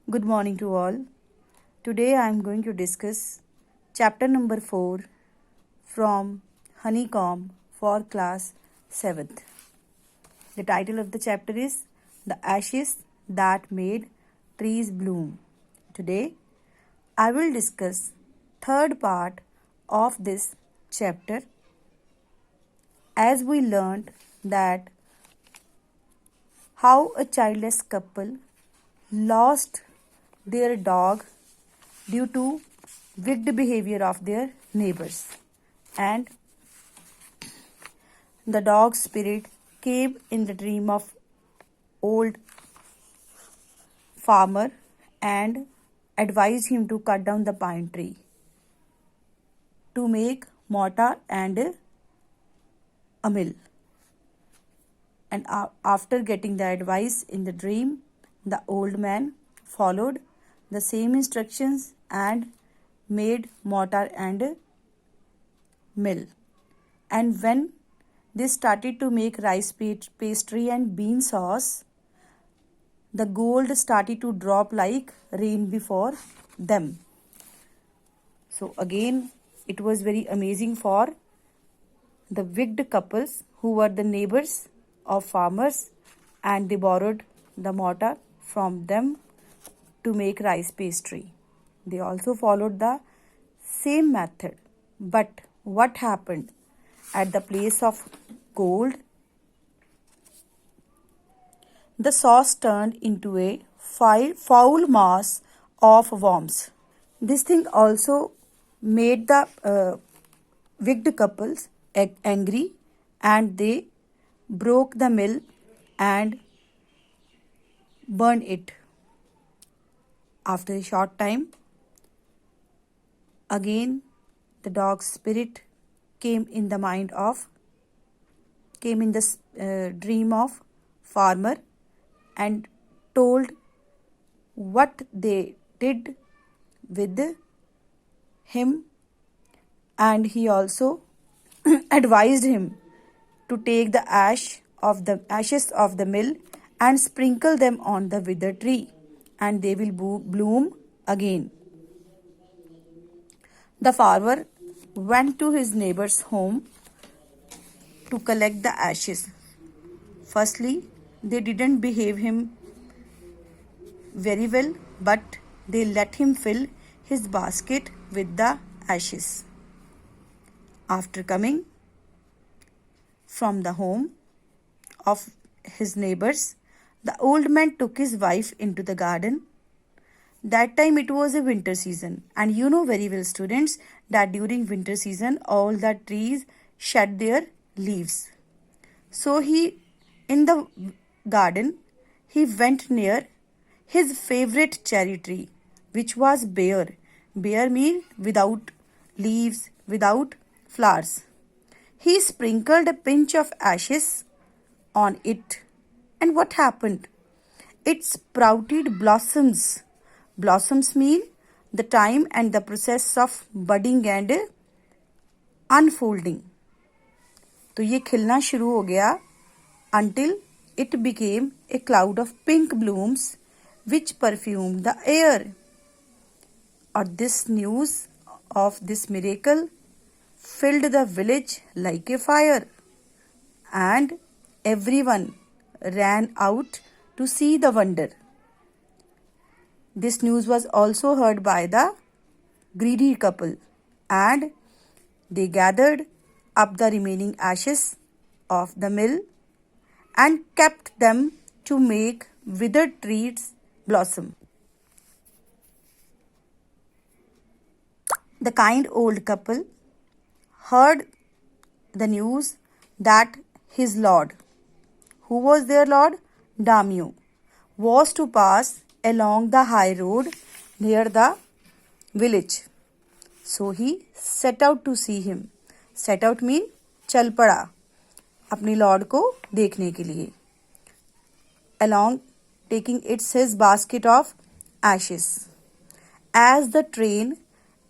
Good morning to all. Today I am going to discuss chapter number 4 from Honeycomb for class 7th. The title of the chapter is The Ashes That Made Trees Bloom. Today I will discuss third part of this chapter as we learned that how a childless couple lost their dog due to wicked behavior of their neighbors, and the dog's spirit came in the dream of old farmer and advised him to cut down the pine tree to make mortar and a mill. And after getting the advice in the dream, the old man followed the same instructions and made mortar and mill. And when they started to make rice pastry and bean sauce, the gold started to drop like rain before them. So again, it was very amazing for the wicked couples who were the neighbors of farmers, and they borrowed the mortar from them to make rice pastry. They also followed the same method. But what happened? At the place of gold, the sauce turned into a foul mass of worms. This thing also made the wicked couples angry, and they broke the mill and burned it. After a short time, again the dog's spirit came in the dream of farmer and told what they did with him, and he also advised him to take the ashes of the mill and sprinkle them on the withered tree, and they will bloom again. The farmer went to his neighbor's home to collect the ashes. Firstly, they didn't behave him very well, but they let him fill his basket with the ashes. After coming from the home of his neighbors, the old man took his wife into the garden. That time it was a winter season, and you know very well, students, that during winter season all the trees shed their leaves. So in the garden, he went near his favorite cherry tree, which was bare. Bare means without leaves, without flowers. He sprinkled a pinch of ashes on it. And what happened? It sprouted blossoms. Blossoms mean the time and the process of budding and unfolding. तो ये खिलना शुरू हो गया until it became a cloud of pink blooms which perfumed the air. Or this news of this miracle filled the village like a fire, and everyone ran out to see the wonder. This news was also heard by the greedy couple, and they gathered up the remaining ashes of the mill and kept them to make withered trees blossom. The kind old couple heard the news that his lord, who was their lord? Damio, was to pass along the high road near the village. So he set out to see him. Set out mean चल पड़ा अपनी Lord को देखने के लिए. Along taking his basket of ashes. As the train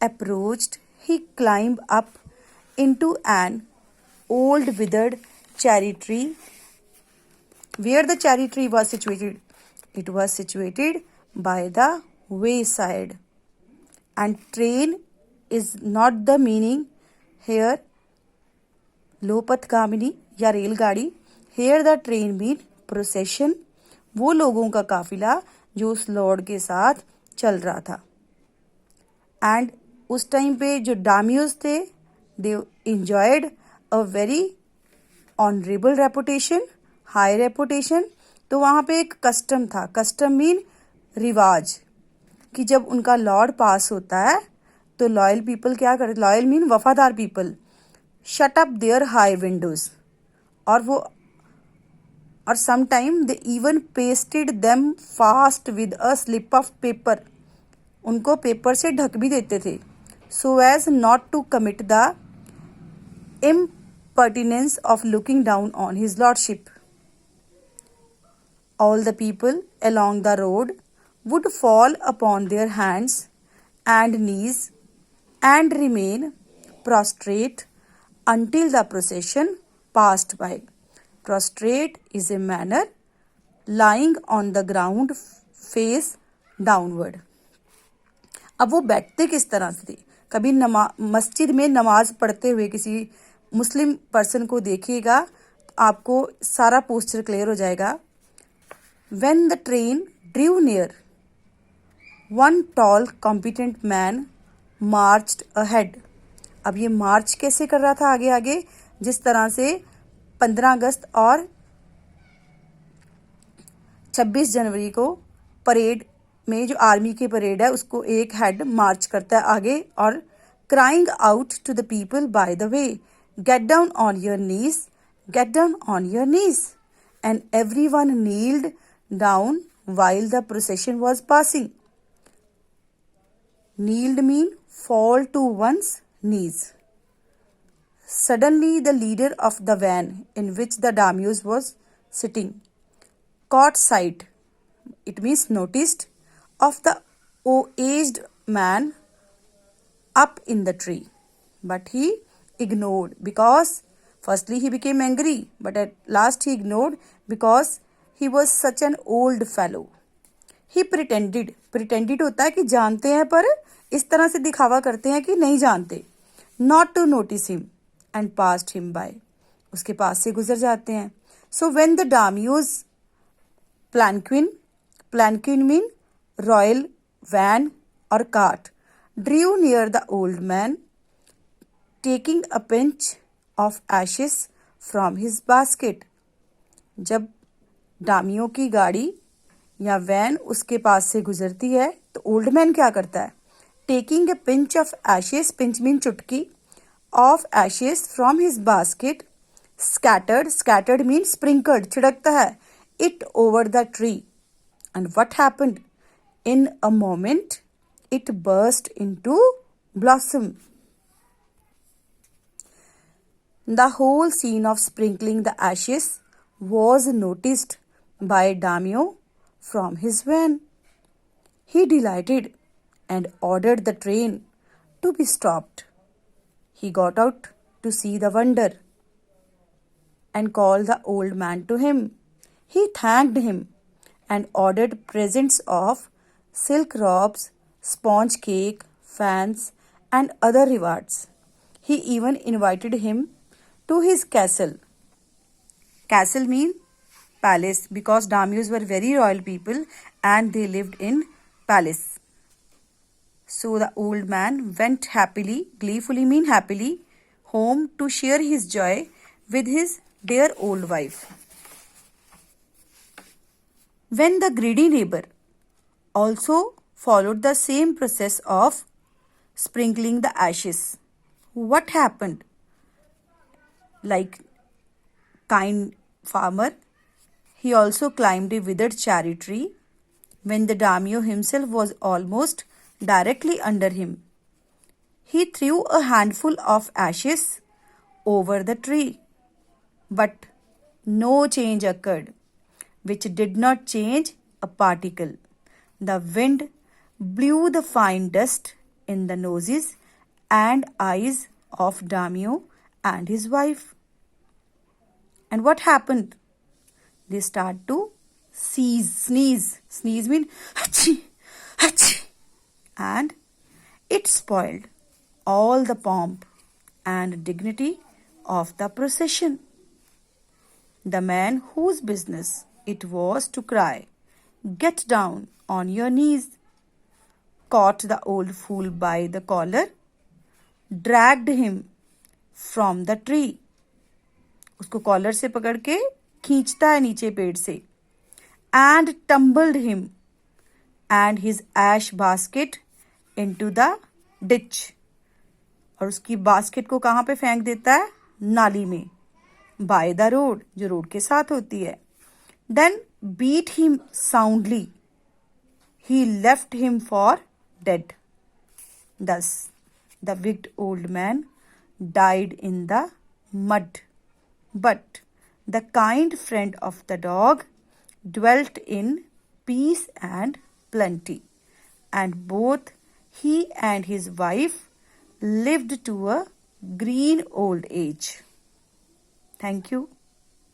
approached, he climbed up into an old withered cherry tree. Where the cherry tree was situated? It was situated by the wayside. And train is not the meaning here लोपथगामिनी या रेलगाड़ी. Here the train mean procession, वो लोगों का काफिला जो उस Lord के साथ चल रहा था. एंड उस टाइम पे जो डामियोज थे they enjoyed a very honourable reputation, high reputation. तो वहाँ पे एक कस्टम था. कस्टम मीन रिवाज, कि जब उनका लॉर्ड पास होता है तो लॉयल पीपल क्या करते, लॉयल मीन वफादार people, shut up their high windows. और some time they even pasted them fast with a slip of paper. उनको पेपर से ढक भी देते थे, so as not to commit the impertinence of looking down on his lordship. All the people along the road would fall upon their hands and knees and remain prostrate until the procession passed by. Prostrate is a manner lying on the ground face downward. अब वो बैठते किस तरह से थे. कभी मस्जिद में नमाज पढ़ते हुए किसी मुस्लिम पर्सन को देखिएगा तो आपको सारा पोस्चर क्लियर हो जाएगा. When the train drew near, one tall competent man marched ahead. अब ये मार्च कैसे कर रहा था आगे आगे, जिस तरह से 15 अगस्त और 26 जनवरी को परेड में जो आर्मी की परेड है उसको एक हेड मार्च करता है आगे, और crying out to the people by the way, get down on your knees, get down on your knees. And everyone kneeled down while the procession was passing. Kneeled mean fall to one's knees. Suddenly the leader of the van in which the daimyo was sitting caught sight, it means noticed, of the aged man up in the tree. But he ignored, because firstly he became angry, but at last he ignored because he was such an old fellow. He pretended होता है कि जानते हैं पर इस तरह से दिखावा करते हैं कि नहीं जानते. Not to notice him and passed him by. उसके पास से गुजर जाते हैं. So when the daimyo's palanquin mean royal van or cart, drew near the old man, taking a pinch of ashes from his basket. जब डामियों की गाड़ी या van उसके पास से गुजरती है तो ओल्ड मैन क्या करता है, taking a pinch of ashes, pinch mean चुटकी, of ashes from his basket, scattered mean sprinkled, छिड़कता है, it over the tree. And what happened, in a moment it burst into blossom. The whole scene of sprinkling the ashes was noticed by daimyo from his van. He delighted and ordered the train to be stopped. He got out to see the wonder and called the old man to him. He thanked him and ordered presents of silk robes, sponge cake, fans, and other rewards. He even invited him to his castle. Castle means palace, because daimyos were very royal people and they lived in palace. So the old man went happily, gleefully mean happily, home to share his joy with his dear old wife. When the greedy neighbor also followed the same process of sprinkling the ashes, what happened? Like kind farmer, he also climbed a withered cherry tree when the daimyo himself was almost directly under him. He threw a handful of ashes over the tree, but no change occurred, which did not change a particle. The wind blew the fine dust in the noses and eyes of daimyo and his wife. And what happened? They start to Sneeze mean achoo, achoo. And it spoiled all the pomp and dignity of the procession. The man whose business it was to cry, "Get down on your knees," caught the old fool by the collar, dragged him from the tree. उसको collar से पकड़ के खींचता है नीचे पेड़ से. And tumbled him and his ash basket into the ditch. और उसकी बास्केट को कहाँ पे फेंक देता है? नाली में. By the road, जो रोड के साथ होती है. Then beat him soundly. He left him for dead. Thus, the wicked old man died in the mud. But the kind friend of the dog dwelt in peace and plenty, and both he and his wife lived to a green old age. Thank you.